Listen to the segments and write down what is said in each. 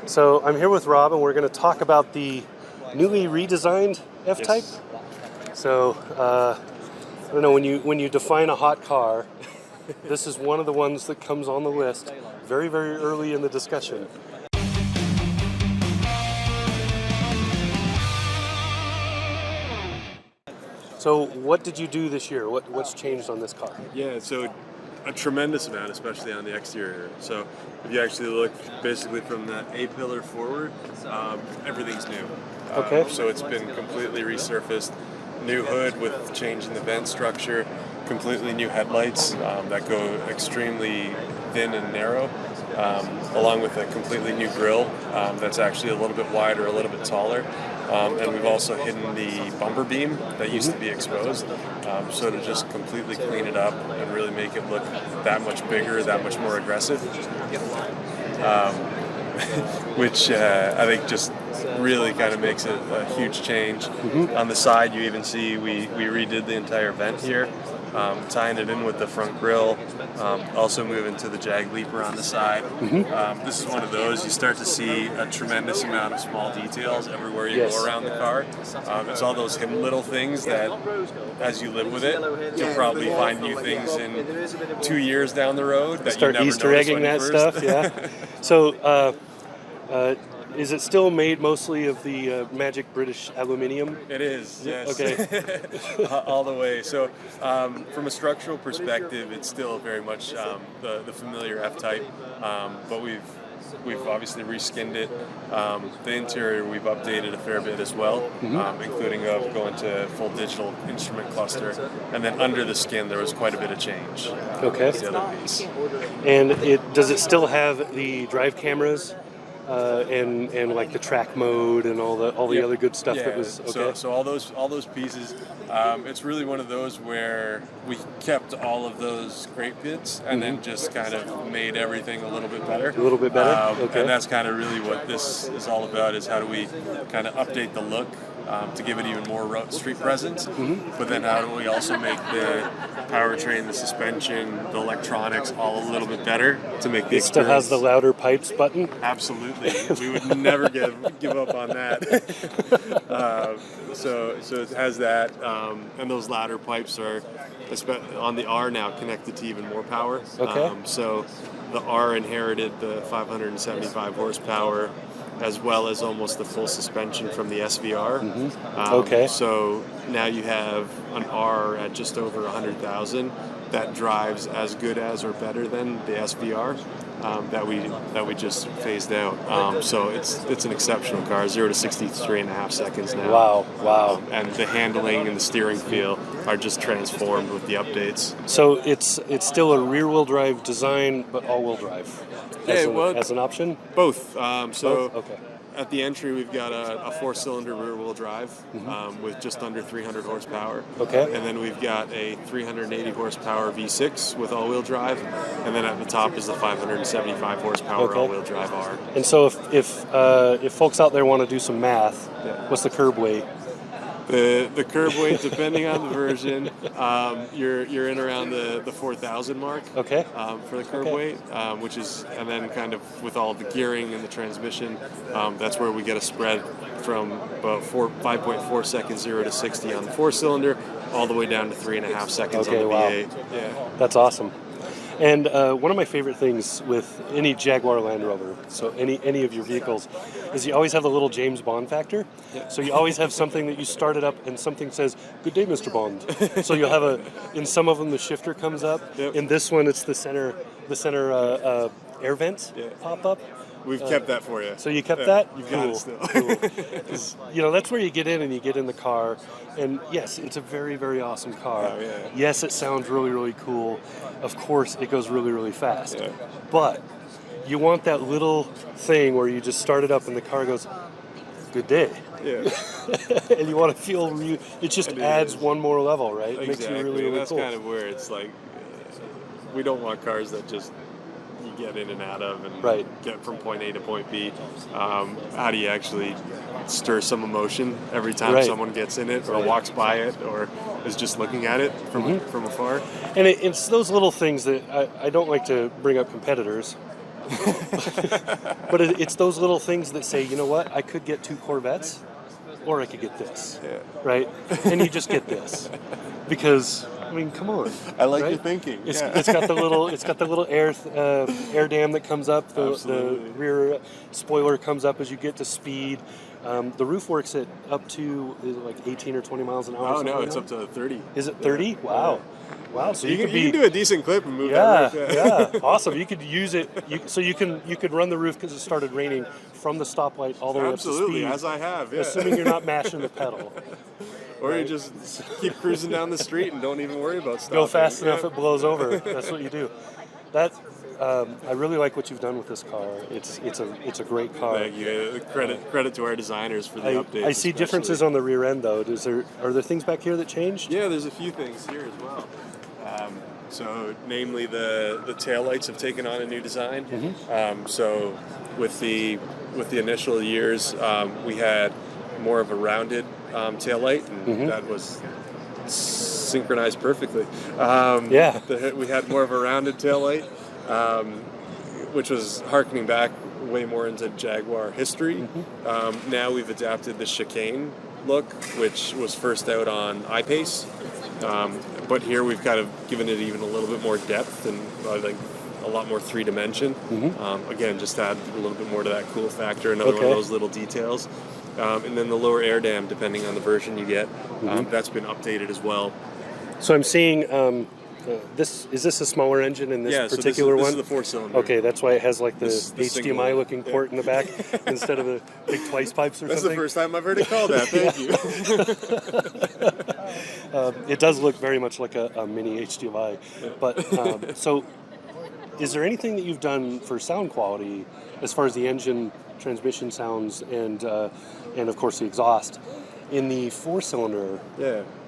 So I'm here with Rob, and we're going to talk about the newly redesigned F-Type. Yes. So I don't know, when you define a hot car, this is one of the ones that comes on the list very, very early in the discussion. So what did you do this year? What's changed on this car? Yeah, so a tremendous amount, especially on the exterior. So if you actually look basically from the A-pillar forward, everything's new. Okay. So it's been completely resurfaced. New hood with change in the vent structure, completely new headlights that go extremely thin and narrow, along with a completely new grille that's actually a little bit wider, a little bit taller. And we've also hidden the bumper beam that used to be exposed, so to just completely clean it up and really make it look that much bigger, that much more aggressive, which I think just really kind of makes it a huge change. On the side, you even see we redid the entire vent here, tying it in with the front grille, also moving to the Jag Leaper on the side. This is one of those, you start to see a tremendous amount of small details everywhere you go around the car. It's all those hidden little things that, as you live with it, you'll probably find new things in 2 years down the road that Start you never Easter egging that first. stuff, yeah. So, is it still made mostly of the magic British aluminium? It is, yes. Okay. All the way. So, from a structural perspective, it's still very much the familiar F-Type, but we've obviously reskinned it. The interior we've updated a fair bit as well, including going to full digital instrument cluster. And then under the skin, there was quite a bit of change. Okay. That's the other piece. And does it still have the drive cameras? And like the track mode and all the other good stuff that was okay. So all those pieces, it's really one of those where we kept all of those great bits and then just kind of made everything a little bit better. A little bit better. Okay. And that's kind of really what this is all about: is how do we kind of update the look to give it even more street presence, but then how do we also make the powertrain, the suspension, the electronics all a little bit better to make the experience. It still has the louder pipes button? Absolutely. We would never give up on that. So it has that, and those ladder pipes are on the R now connected to even more power. Okay. So the R inherited the 575 horsepower, as well as almost the full suspension from the SVR. Okay. So now you have an R at just over 100,000 that drives as good as or better than the SVR that we just phased out. So it's an exceptional car. 0 to 63.5 seconds now. Wow. And the handling and the steering feel are just transformed with the updates. So it's still a rear-wheel drive design, but all-wheel drive as an option? Both. Both? Okay. At the entry, we've got a 4-cylinder rear-wheel drive with just under 300 horsepower. Okay. And then we've got a 380 horsepower V6 with all-wheel drive. And then at the top is the 575 horsepower all-wheel drive R. And so if folks out there want to do some math, what's the curb weight? The curb weight, depending on the version, you're in around the 4,000 mark. Okay. For the curb weight, which is, and then kind of with all the gearing and the transmission, that's where we get a spread from about 5.4 seconds 0 to 60 on the 4-cylinder, all the way down to 3.5 seconds on the V8. Yeah. That's awesome. And one of my favorite things with any Jaguar Land Rover, so any of your vehicles, is you always have the little James Bond factor. Yeah. So you always have something that you start it up and something says, "Good day, Mr. Bond." So you'll have in some of them the shifter comes up. Yep. In this one, it's the center air vents pop up. We've kept that for you. So you kept that? You've cool. got it still. Cool. 'Cause, that's where you get in and you get in the car. And yes, it's a very, very awesome car. Oh, yeah. Yes, it sounds really, really cool. Of course, it goes really, really fast. Yeah. But you want that little thing where you just start it up and the car goes, "Good day." Yeah. And you want to feel it just adds one more level, right? It Exactly. makes you really, really That's cool. kind of where it's like, we don't want cars that just you get in and out of and get from point A to point B. How do you actually stir some emotion every time someone gets in it or walks by it or is just looking at it from afar? And it's those little things that I don't like to bring up competitors, But it's those little things that say, you know what, I could get 2 Corvettes, or I could get this, right? And you just get this because, I mean, come on. I like right? your thinking. It's got the little air dam that comes up. The rear spoiler comes up as you get to speed. The roof works at up to like 18 or 20 miles an hour. Oh no, it's up to 30. Is it 30? Yeah. Wow. Wow. So you can do a decent clip and move that roof. Yeah. Awesome. You could use it. So you could run the roof because it started raining from the stoplight all the way up to speed. Absolutely, as I have. Yeah. Assuming you're not mashing the pedal. Or you just keep cruising down the street and don't even worry about stopping. Go fast enough it blows over. That's what you do. I really like what you've done with this car. It's a great car. Thank you. Credit to our designers for the updates. I see differences on the rear end though. Are there things back here that changed? Yeah, there's a few things here as well. So, namely, the taillights have taken on a new design. So, with the initial years, we had more of a rounded taillight, and that was synchronized perfectly. We had more of a rounded taillight, which was harkening back way more into Jaguar history. Now we've adapted the chicane look, which was first out on I-Pace. But here we've kind of given it even a little bit more depth and like a lot more 3-dimension. Again, just add a little bit more to that cool factor, another one of those little details. And then the lower air dam, depending on the version you get, that's been updated as well. So I'm seeing is this a smaller engine in this particular one? This is the 4-cylinder. Okay, that's why it has like the HDMI single, looking port in the back instead of the big twice pipes or That's something. the first time I've heard it called that. Thank you. It does look very much like a mini HDMI. But so, is there anything that you've done for sound quality as far as the engine, transmission sounds, and of course the exhaust in the 4-cylinder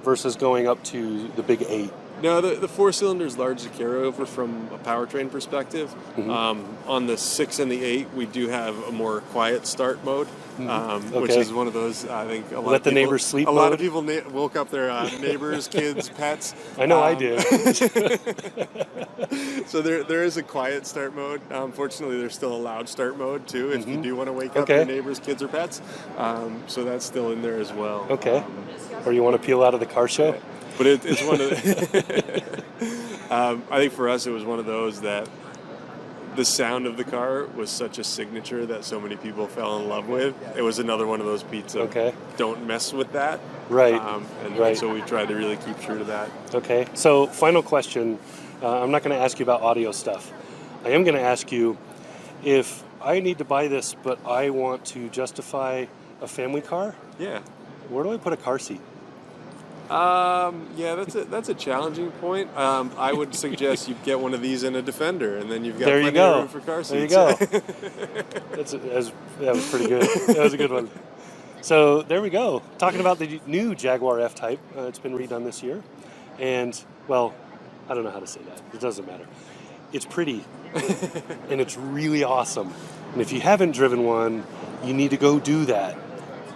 versus going up to the big 8? No, the 4-cylinder is largely carryover from a powertrain perspective. On the 6 and the 8, we do have a more quiet start mode, which is one of those, I think, a lot Let of the people, neighbors sleep a mode? lot of people woke up their neighbors, kids, pets. I know I did. So there is a quiet start mode. Fortunately, there's still a loud start mode, too, if you do want to wake up your neighbors, kids, or pets. So that's still in there as well. Okay. Or you want to peel out of the car show? But it's one of the I think for us it was one of those that the sound of the car was such a signature that so many people fell in love with. It was another one of those beats of don't mess with that. Right. And so we tried to really keep true to that. Okay. So final question. I'm not going to ask you about audio stuff. I am going to ask you if I need to buy this, but I want to justify a family car. Yeah. Where do I put a car seat? That's a challenging point. I would suggest you get one of these in a Defender, and then you've got plenty of room for car seats. There you go. That was pretty good. That was a good one. So there we go. Talking about the new Jaguar F-Type. It's been redone this year, and well, I don't know how to say that. It doesn't matter. It's pretty, and it's really awesome. And if you haven't driven one, you need to go do that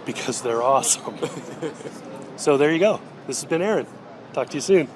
because they're awesome. So there you go. This has been Aaron. Talk to you soon.